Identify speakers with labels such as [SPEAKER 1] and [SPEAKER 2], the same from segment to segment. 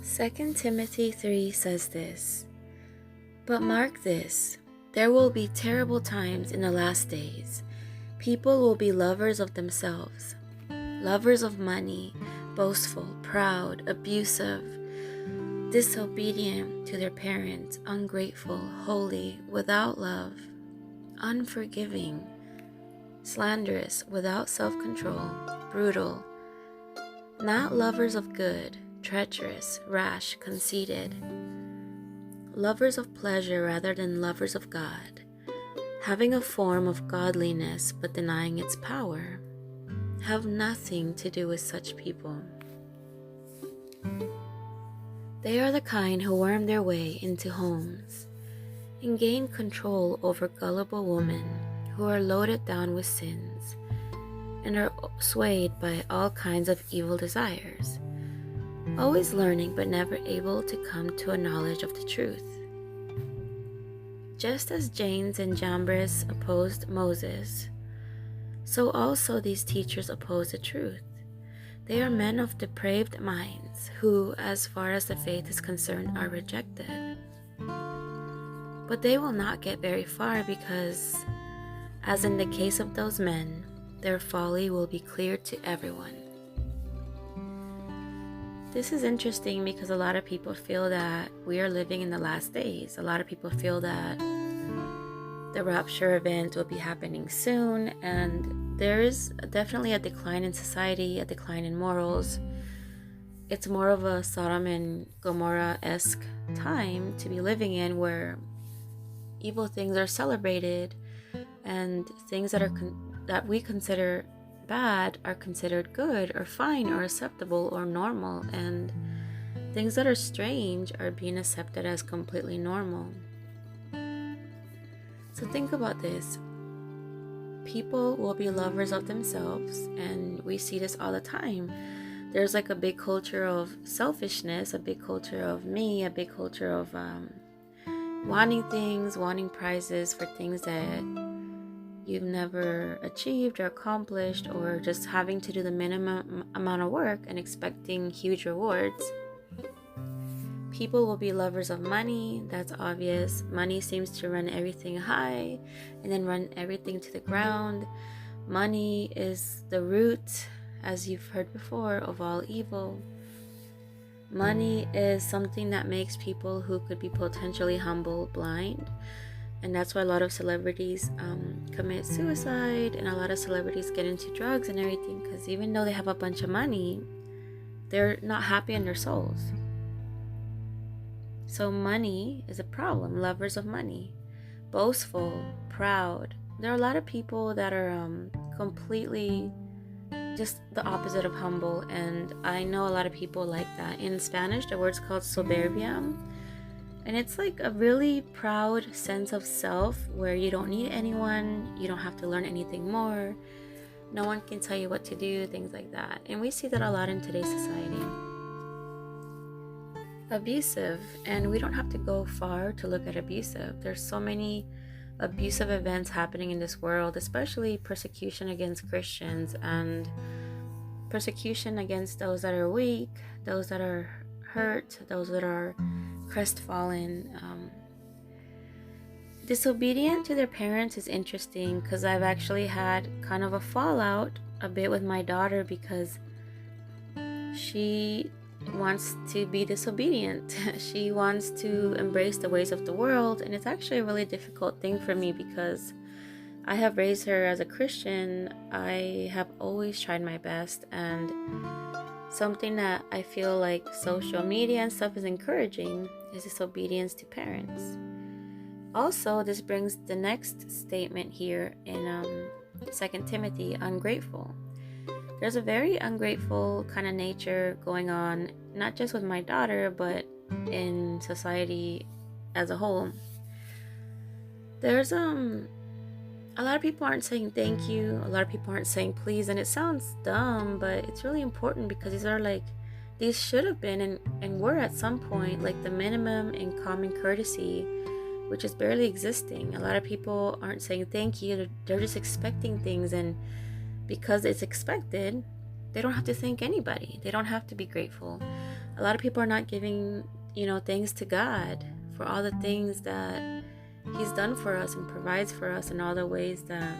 [SPEAKER 1] 2 Timothy 3 says this, "But mark this, there will be terrible times in the last days. People will be lovers of themselves, lovers of money, boastful, proud, abusive, disobedient to their parents, ungrateful, unholy, without love, unforgiving, slanderous, without self-control, brutal, not lovers of good, treacherous, rash, conceited, lovers of pleasure rather than lovers of God, having a form of godliness but denying its power. Have nothing to do with such people. They are the kind who worm their way into homes and gain control over gullible women who are loaded down with sins and are swayed by all kinds of evil desires, always learning but never able to come to a knowledge of the truth. Just as Jannes and Jambres opposed Moses, so also these teachers oppose the truth. They are men of depraved minds who, as far as the faith is concerned, are rejected. But they will not get very far because, as in the case of those men, their folly will be clear to everyone." This is interesting because a lot of people feel that we are living in the last days. A lot of people feel that the rapture event will be happening soon, and there is definitely a decline in society, a decline in morals. It's more of a Sodom and Gomorrah-esque time to be living in, where evil things are celebrated and things that we consider bad are considered good or fine or acceptable or normal, and things that are strange are being accepted as completely normal. So think about this. People will be lovers of themselves, and we see this all the time. There's like a big culture of selfishness, a big culture of me, a big culture of wanting things, wanting prizes for things that you've never achieved or accomplished, or just having to do the minimum amount of work and expecting huge rewards. People will be lovers of money, that's obvious. Money seems to run everything high and then run everything to the ground. Money is the root, as you've heard before, of all evil. Money is something that makes people who could be potentially humble blind. And that's why a lot of celebrities commit suicide, and a lot of celebrities get into drugs and everything, because even though they have a bunch of money, they're not happy in their souls. So money is a problem. Lovers of money, boastful, proud. There are a lot of people that are completely just the opposite of humble, and I know a lot of people like that. In Spanish, the word's called soberbia, and it's like a really proud sense of self where you don't need anyone, you don't have to learn anything more, no one can tell you what to do, things like that. And we see that a lot in today's society. Abusive, and we don't have to go far to look at abusive. There's so many abusive events happening in this world, especially persecution against Christians and persecution against those that are weak, those that are hurt, those that are crestfallen. Disobedient to their parents is interesting because I've actually had kind of a fallout a bit with my daughter because she wants to be disobedient. She wants to embrace the ways of the world, and it's actually a really difficult thing for me because I have raised her as a Christian. I have always tried my best, and something that I feel like social media and stuff is encouraging is disobedience to parents. Also, this brings the next statement here in 2 Timothy, ungrateful. There's a very ungrateful kind of nature going on, not just with my daughter, but in society as a whole. There's a lot of people aren't saying thank you, a lot of people aren't saying please, and it sounds dumb, but it's really important because these should have been and were at some point like the minimum and common courtesy, which is barely existing. A lot of people aren't saying thank you, they're just expecting things, and because it's expected, they don't have to thank anybody. They don't have to be grateful. A lot of people are not giving, thanks to God for all the things that He's done for us and provides for us, in all the ways that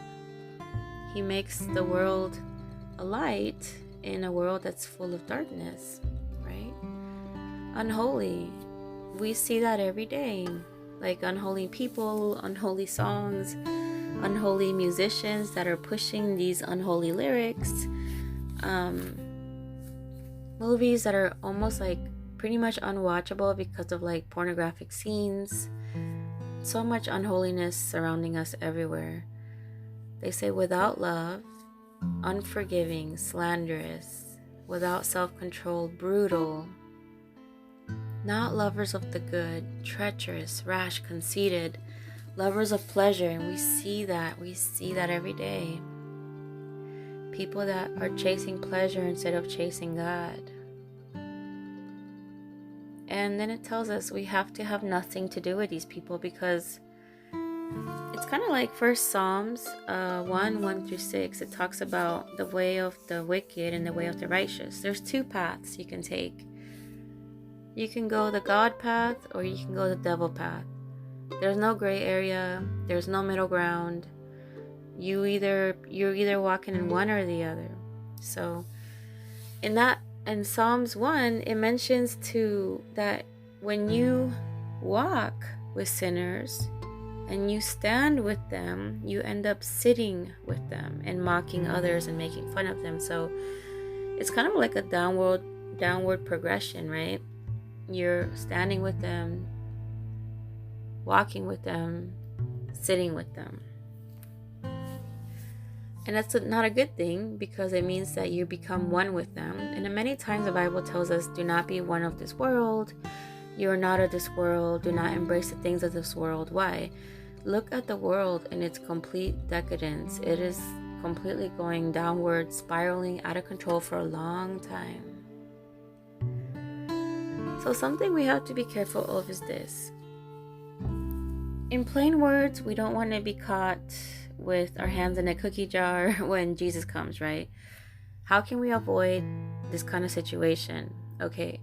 [SPEAKER 1] He makes the world a light in a world that's full of darkness, right? Unholy. We see that every day. Like unholy people, unholy songs, unholy musicians that are pushing these unholy lyrics. Movies that are almost like pretty much unwatchable because of like pornographic scenes. So much unholiness surrounding us everywhere. They say without love, unforgiving, slanderous, without self-control, brutal, not lovers of the good, treacherous, rash, conceited, lovers of pleasure. And we see that every day. People that are chasing pleasure instead of chasing God. And then it tells us we have to have nothing to do with these people, because it's kind of like First Psalms 1:1-6. It talks about the way of the wicked and the way of the righteous. There's two paths you can take. You can go the God path, or you can go the devil path. There's no gray area. There's no middle ground. You're either walking in one or the other. So in Psalms 1, it mentions too that when you walk with sinners and you stand with them, you end up sitting with them and mocking others and making fun of them. So it's kind of like a downward progression, right? You're standing with them, walking with them, sitting with them. And that's not a good thing, because it means that you become one with them. And many times the Bible tells us, do not be one of this world. You are not of this world. Do not embrace the things of this world. Why? Look at the world in its complete decadence. It is completely going downward, spiraling out of control for a long time. So something we have to be careful of is this. In plain words, we don't want to be caught with our hands in a cookie jar when Jesus comes, right? How can we avoid this kind of situation? Okay,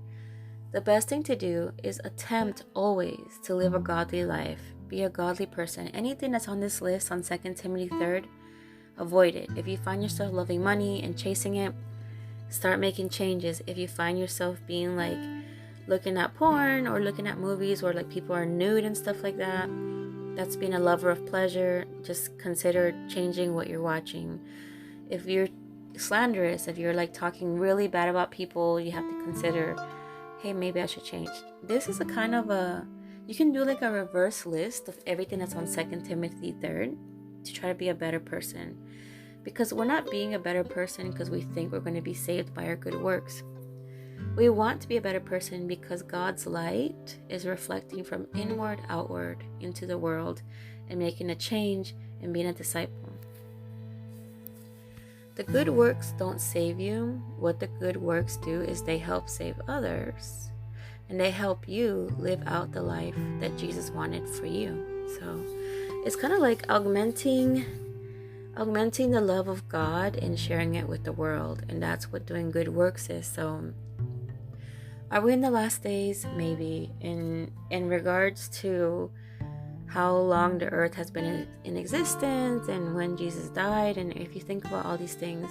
[SPEAKER 1] the best thing to do is attempt always to live a godly life. Be a godly person. Anything that's on this list on 2 Timothy 3, avoid it. If you find yourself loving money and chasing it, start making changes. If you find yourself being like looking at porn or looking at movies where like people are nude and stuff like that, that's being a lover of pleasure. Just consider changing what you're watching. If you're slanderous, if you're like talking really bad about people, you have to consider, hey, maybe I should change. This is a kind of you can do like a reverse list of everything that's on 2 Timothy 3 to try to be a better person. Because we're not being a better person because we think we're going to be saved by our good works. We want to be a better person because God's light is reflecting from inward outward into the world and making a change and being a disciple. The good works don't save you. What the good works do is they help save others, and they help you live out the life that Jesus wanted for you. So it's kind of like augmenting the love of God and sharing it with the world, and that's what doing good works is. So are we in the last days? Maybe. In regards to how long the earth has been in existence and when Jesus died, and if you think about all these things,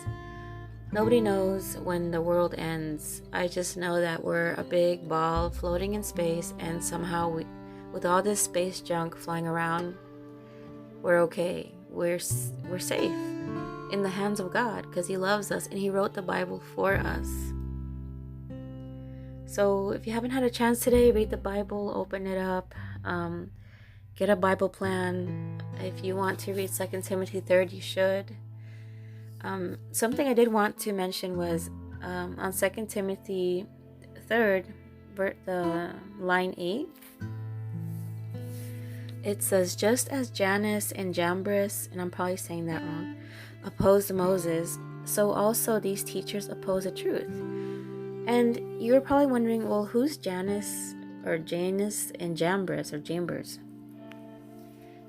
[SPEAKER 1] nobody knows when the world ends. I just know that we're a big ball floating in space, and somehow with all this space junk flying around, we're okay. We're safe in the hands of God because He loves us and He wrote the Bible for us. So if you haven't had a chance today, read the Bible, open it up, get a Bible plan. If you want to read 2 Timothy 3, you should. Something I did want to mention was on 2 Timothy 3, the line 8, it says, just as Jannes and Jambres, and I'm probably saying that wrong, opposed Moses, so also these teachers oppose the truth. And you're probably wondering, well, who's Jannes and Jambres or Jambres?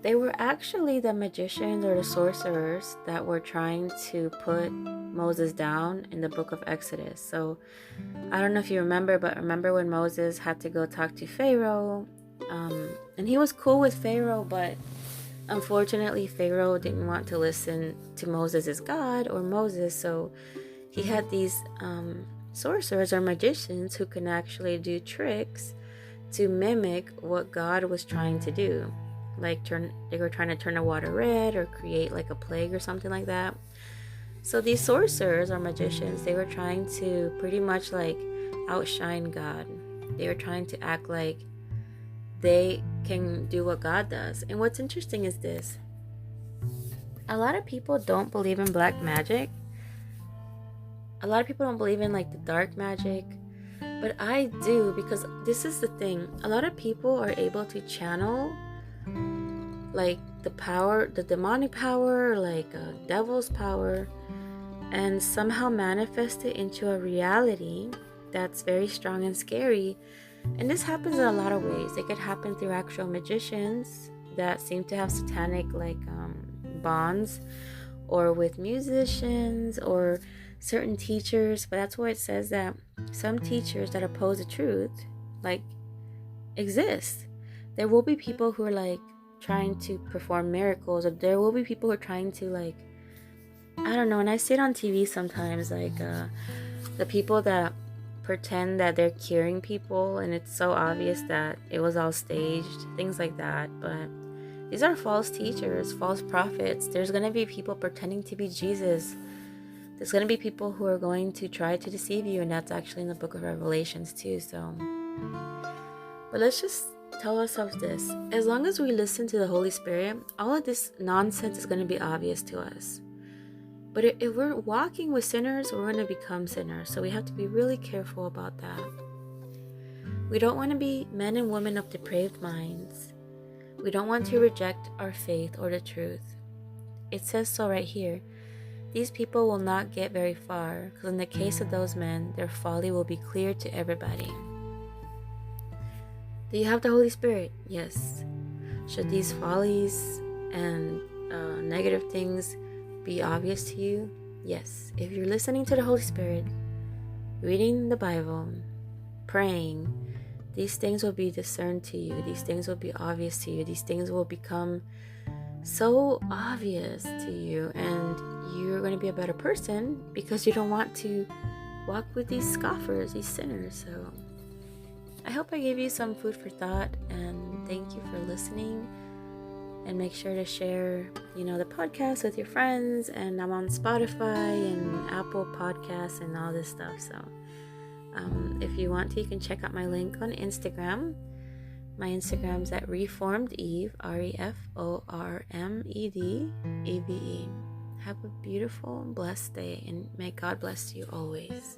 [SPEAKER 1] They were actually the magicians or the sorcerers that were trying to put Moses down in the book of Exodus. So I don't know if you remember, but remember when Moses had to go talk to Pharaoh, and he was cool with Pharaoh, but unfortunately Pharaoh didn't want to listen to Moses as God or Moses, so he had these sorcerers or magicians who can actually do tricks to mimic what God was trying to do. Like they were trying to turn the water red or create like a plague or something like that. So these sorcerers or magicians, they were trying to pretty much like outshine God. They were trying to act like they can do what God does. And what's interesting is this. A lot of people don't believe in black magic. A lot of people don't believe in like the dark magic. But I do, because this is the thing. A lot of people are able to channel like the power, the demonic power, like devil's power, and somehow manifest it into a reality that's very strong and scary. And this happens in a lot of ways. It could happen through actual magicians that seem to have satanic like bonds, or with musicians or certain teachers. But that's why it says that some teachers that oppose the truth like exist. There will be people who are like trying to perform miracles, or there will be people who are trying to like, I don't know, and I see it on TV sometimes, like the people that pretend that they're curing people, and it's so obvious that it was all staged, things like that. But these are false teachers, false prophets. There's going to be people pretending to be Jesus. There's going to be people who are going to try to deceive you, and that's actually in the book of Revelations too. So, but let's just tell ourselves this: as long as we listen to the Holy Spirit, all of this nonsense is going to be obvious to us. But if we're walking with sinners, we're going to become sinners. So we have to be really careful about that. We don't want to be men and women of depraved minds. We don't want to reject our faith or the truth. It says so right here. These people will not get very far, because in the case of those men, their folly will be clear to everybody. Do you have the Holy Spirit? Yes. Should these follies and negative things be obvious to you? Yes. If you're listening to the Holy Spirit, reading the Bible, praying, these things will be discerned to you. These things will be obvious to you. These things will become so obvious to you, and you're going to be a better person because you don't want to walk with these scoffers, these sinners. So I hope I gave you some food for thought, and thank you for listening. And make sure to share, the podcast with your friends. And I'm on Spotify and Apple Podcasts and all this stuff. So if you want to, you can check out my link on Instagram. My Instagram's at Reformed Eve, REFORMED EVE. Have a beautiful and blessed day, and may God bless you always.